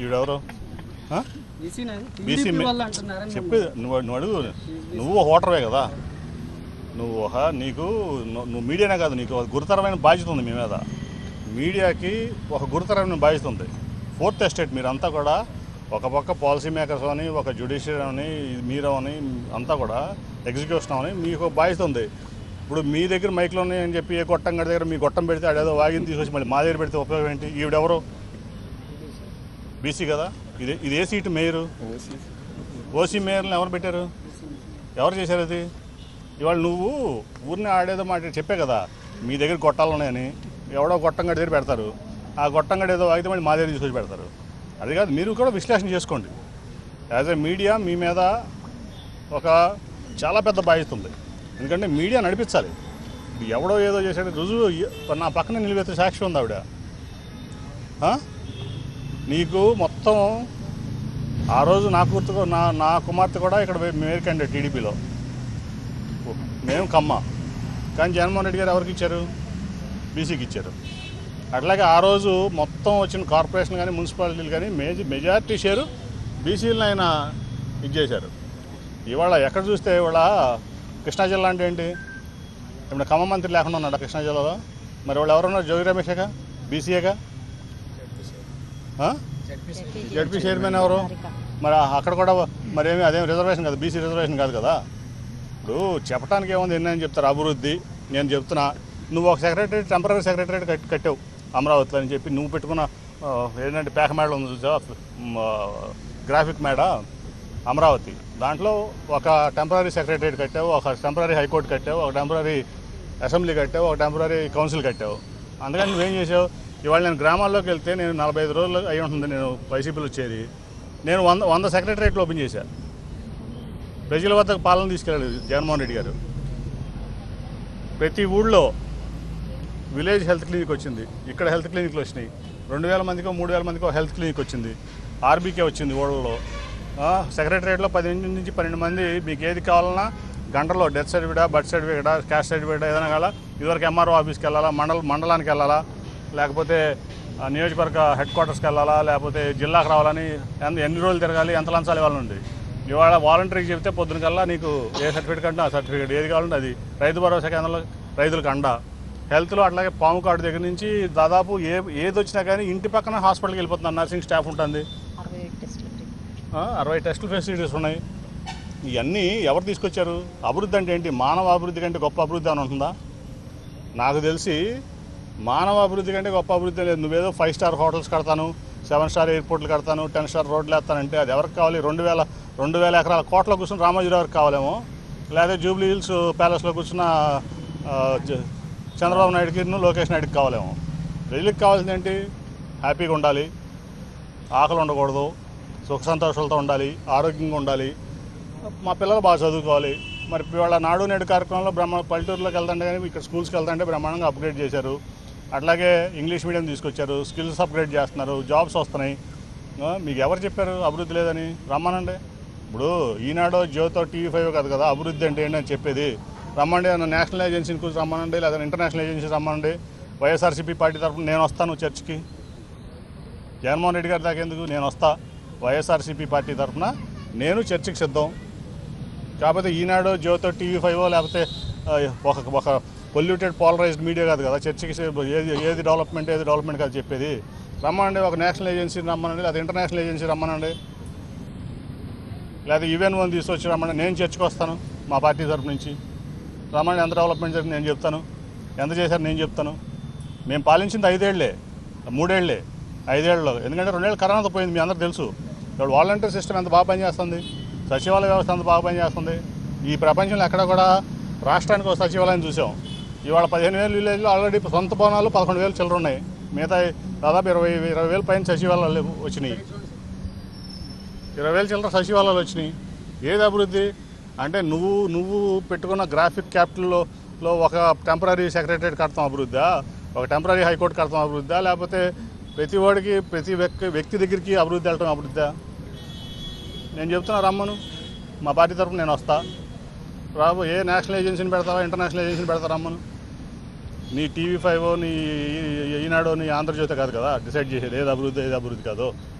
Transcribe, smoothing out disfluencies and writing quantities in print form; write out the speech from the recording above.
ఈవిడెవరు? BC చెప్పేది నువ్వు అడుగు. నువ్వు ఓటర్వే కదా, నువ్వు మీడియానే కాదు, నీకు గురుతరమైన బాధ్యత ఉంది మీ మీద. మీడియాకి ఒక గురుతరమైన బాధ్యత ఉంది. ఫోర్త్ ఎస్టేట్ మీరంతా కూడా ఒక పక్క పాలసీ మేకర్స్ అని, ఒక జ్యుడిషియరీ అని, మీరు అని, అంతా కూడా ఎగ్జిక్యూషన్ అని మీకు బాధ్యత ఉంది. ఇప్పుడు మీ దగ్గర మైక్లో ఉన్నాయని చెప్పి ఏ గొట్టం గడి దగ్గర మీ గొట్టం పెడితే అడేదో వాగిని తీసుకొచ్చి మళ్ళీ మా దగ్గర పెడితే ఉపయోగం ఏంటి? ఈవిడెవరు? బీసీ కదా. ఇది ఏ సీటు? మేయరు. ఓసీ మేయర్ని ఎవరు పెట్టారు? ఎవరు చేశారు అది? ఇవాళ నువ్వు ఊరిని ఆడేదో మాట చెప్పే కదా, మీ దగ్గర గొట్టాలు ఉన్నాయని. ఎవడో గొట్టం గడి దగ్గర పెడతారు, ఆ గొట్టం గడి ఏదో వాగితే మళ్ళీ మా దగ్గర తీసుకొచ్చి పెడతారు. అది కాదు, మీరు కూడా విశ్లేషణ చేసుకోండి. యాజ్ ఎ మీడియా మీ మీద ఒక చాలా పెద్ద బాధ్యత ఉంది. ఎందుకంటే మీడియా నడిపించాలి. ఎవడో ఏదో చేసాడు రుజువు నా పక్కన నిలబెత్తే సాక్షి ఉంది ఆవిడ. నీకు మొత్తం ఆ రోజు నా కుమార్తె కూడా ఇక్కడ మేయర్ క్యాండిడేట్ టీడీపీలో, మేము కమ్మ. కానీ జగన్మోహన్ రెడ్డి గారు ఎవరికి ఇచ్చారు? బీసీకి ఇచ్చారు. అట్లాగే ఆ రోజు మొత్తం వచ్చిన కార్పొరేషన్ కానీ మున్సిపాలిటీలు కానీ మెజారిటీ షేరు బీసీలను ఆయన ఇచ్చేశారు. ఇవాళ ఎక్కడ చూస్తే ఇవాళ కృష్ణా జిల్లా అంటే ఏంటి? ఇప్పుడు ఖమ్మం మంత్రి లేకుండా ఉన్నాడు కృష్ణా జిల్లాలో. మరి వాళ్ళు ఎవరున్నారు? జోగి రమేషేగా, బీసీఏగా. జడ్పీ చైర్మన్ ఎవరు? మరి అక్కడ కూడా మరేమి అదేం రిజర్వేషన్ కాదు, బీసీ రిజర్వేషన్ కాదు కదా. ఇప్పుడు చెప్పడానికి ఏముంది, ఎన్ని అని చెప్తారు అభివృద్ధి. నేను చెప్తున్నా, నువ్వు ఒక సెక్రటరీ టెంపరీ సెక్రటరీ కట్టావు అమరావతిలో అని చెప్పి, నువ్వు పెట్టుకున్న ఏంటంటే పేక మేడ ఉంది చూసా, గ్రాఫిక్ మేడ అమరావతి, దాంట్లో ఒక టెంపరీ సెక్రటరీ కట్టావు, ఒక టెంపరీ హైకోర్టు కట్టావు, ఒక టెంపరీ అసెంబ్లీ కట్టావు, ఒక టెంపరీ కౌన్సిల్ కట్టావు. అందుకని నువ్వేం చేసావు? ఇవాళ నేను గ్రామాల్లోకి వెళ్తే, నేను 45 రోజులు అయి ఉంటుంది నేను వైసీపీలో వచ్చేది, నేను 100 సెక్రటరేట్లు ఓపెన్ చేశాను. ప్రజల వద్దకు పాలన తీసుకెళ్ళాడు జగన్మోహన్ రెడ్డి గారు. ప్రతి ఊళ్ళో విలేజ్ హెల్త్ క్లినిక్ వచ్చింది, ఇక్కడ హెల్త్ క్లినిక్లు వచ్చినాయి. 2000 మందికో 3000 మందికో హెల్త్ క్లినిక్ వచ్చింది. ఆర్బీకే వచ్చింది ఊళ్ళలో. సెక్రటరేట్లో 10 నుంచి 12 మంది మీకు ఏది కావాలన్నా గంటలో డెత్ సర్టిఫికేటా, బర్త్ సర్టిఫికేటా, క్యాస్ట్ సర్టిఫికేటా ఏదైనా కావాలా, ఇదివరకు ఎంఆర్ఓ ఆఫీస్కి వెళ్ళాలా, మండలానికి వెళ్ళాలా, లేకపోతే నియోజకవర్గ హెడ్ క్వార్టర్స్కి వెళ్ళాలా, లేకపోతే జిల్లాకు రావాలని ఎన్ని రోజులు తిరగాలి, ఎంత లంచాలు ఇవ్వాలండి. ఇవాళ వాలంటీర్కి చెప్తే పొద్దునకల్లా నీకు ఏ సర్టిఫికేట్ కంటే ఆ సర్టిఫికేట్ ఏది కావాలంటే అది. రైతు భరోసా కేంద్రంలో రైతులకు అండ. హెల్త్లో అట్లాగే పాము కార్డు దగ్గర నుంచి దాదాపు ఏది వచ్చినా కానీ ఇంటి పక్కన హాస్పిటల్కి వెళ్ళిపోతున్నారు, నర్సింగ్ స్టాఫ్ ఉంటుంది. 60 టెస్టులు ఫెసిలిటీస్ ఉన్నాయి. ఇవన్నీ ఎవరు తీసుకొచ్చారు? అభివృద్ధి అంటే ఏంటి? మానవ అభివృద్ధి కంటే గొప్ప అభివృద్ధి అని ఉంటుందా? నాకు తెలిసి మానవ అభివృద్ధి కంటే గొప్ప అభివృద్ధి లేదు. నువ్వేదో 5 స్టార్ హోటల్స్ కడతాను, 7 స్టార్ ఎయిర్పోర్ట్లు కడతాను, 10 స్టార్ రోడ్లు వేస్తానంటే అది ఎవరికి కావాలి? 2000 ఎకరాల కోట్ల కూర్చుని రామోజీరావు గారికి కావాలేమో, లేదా జూబ్లీ హిల్స్ ప్యాలెస్లో కూర్చున్న చంద్రబాబు నాయుడుకి, లోకేష్ నాయుడుకి కావాలేమో. ప్రజలకు కావాల్సింది ఏంటి? హ్యాపీగా ఉండాలి, ఆకలి ఉండకూడదు, సుఖ సంతోషాలతో ఉండాలి, ఆరోగ్యంగా ఉండాలి, మా పిల్లలు బాగా చదువుకోవాలి. మరి ఇవాళ నాడు నేడు కార్యక్రమంలో పల్లెటూరులోకి వెళ్తుంటే కానీ ఇక్కడ స్కూల్స్కి వెళ్తుంటే బ్రహ్మాండంగా అప్గ్రేడ్ చేశారు. అట్లాగే ఇంగ్లీష్ మీడియం తీసుకొచ్చారు, స్కిల్స్ అప్గ్రేడ్ చేస్తున్నారు, జాబ్స్ వస్తున్నాయి. మీకు ఎవరు చెప్పారు అభివృద్ధి లేదని? రమ్మనండి. ఇప్పుడు ఈనాడో జ్యోతో TV5 కాదు కదా అభివృద్ధి అంటే ఏంటని చెప్పేది. రమ్మండి, నేషనల్ ఏజెన్సీని కూర్చొని రమ్మనండి, లేదా ఇంటర్నేషనల్ ఏజెన్సీ రమ్మనండి. వైఎస్ఆర్సీపీ పార్టీ తరఫున నేను వస్తాను చర్చికి. జగన్మోహన్ రెడ్డి గారి దాకా ఎందుకు? నేను వస్తా. వైఎస్ఆర్సీపీ పార్టీ తరఫున నేను చర్చికి సిద్ధం. కాకపోతే ఈనాడో జ్యోతో TV5 లేకపోతే ఒక పొల్యూటెడ్ పోలరైజ్డ్ మీడియా కాదు కదా చర్చికి ఏది డెవలప్మెంట్ కాదు చెప్పేది. రమ్మనండి, ఒక నేషనల్ ఏజెన్సీని రమ్మనండి, లేదా ఇంటర్నేషనల్ ఏజెన్సీ రమ్మనండి, లేదా UN1 తీసుకొచ్చి రమ్మనండి. నేను చర్చకు వస్తాను మా పార్టీ తరఫు నుంచి. రమ్మని ఎంత డెవలప్మెంట్ జరిగింది నేను చెప్తాను, ఎంత చేశారు నేను చెప్తాను. మేము పాలించింది 5 ఏళ్లే, 3 ఏళ్లే, 5 ఏళ్లలో. ఎందుకంటే 2 ఏళ్ళు కరోనాతో పోయింది, మీ అందరూ తెలుసు. ఇప్పుడు వాలంటీర్ సిస్టమ్ ఎంత బాగా పనిచేస్తుంది, సచివాలయ వ్యవస్థ ఎంత బాగా పనిచేస్తుంది. ఈ ప్రపంచంలో ఎక్కడ కూడా రాష్ట్రానికి ఒక సచివాలయం చూసాం. ఇవాళ 15,000 విలేజ్లో ఆల్రెడీ సొంత భవనాలు 11,000 చిల్లర ఉన్నాయి. మిగతా దాదాపు 20,000 పైన సచివాలయాలు వచ్చినాయి. 20,000 చిల్లర సచివాలయాలు వచ్చినాయి. ఏది అభివృద్ధి అంటే? నువ్వు పెట్టుకున్న గ్రాఫిక్ క్యాపిటల్లో ఒక టెంపరీ సెక్రటరేట్ కడతాం అభివృద్ధా, ఒక టెంపరీ హైకోర్టు కడతాం అభివృద్ధా, లేకపోతే ప్రతి వాడికి ప్రతి వ్యక్తి దగ్గరికి అభివృద్ధి వెళ్ళటం అభివృద్ధా? నేను చెప్తున్నా రమ్మను, మా పార్టీ తరఫున నేను వస్తా. రాబో ఏ నేషనల్ ఏజెన్సీని పెడతావా, ఇంటర్నేషనల్ ఏజెన్సీని పెడతా రమ్మను. నీ TV5 నీ ఈనాడో నీ ఆంధ్రజ్యోతి కాదు కదా డిసైడ్ చేసేది ఏది అభివృద్ధి కాదో.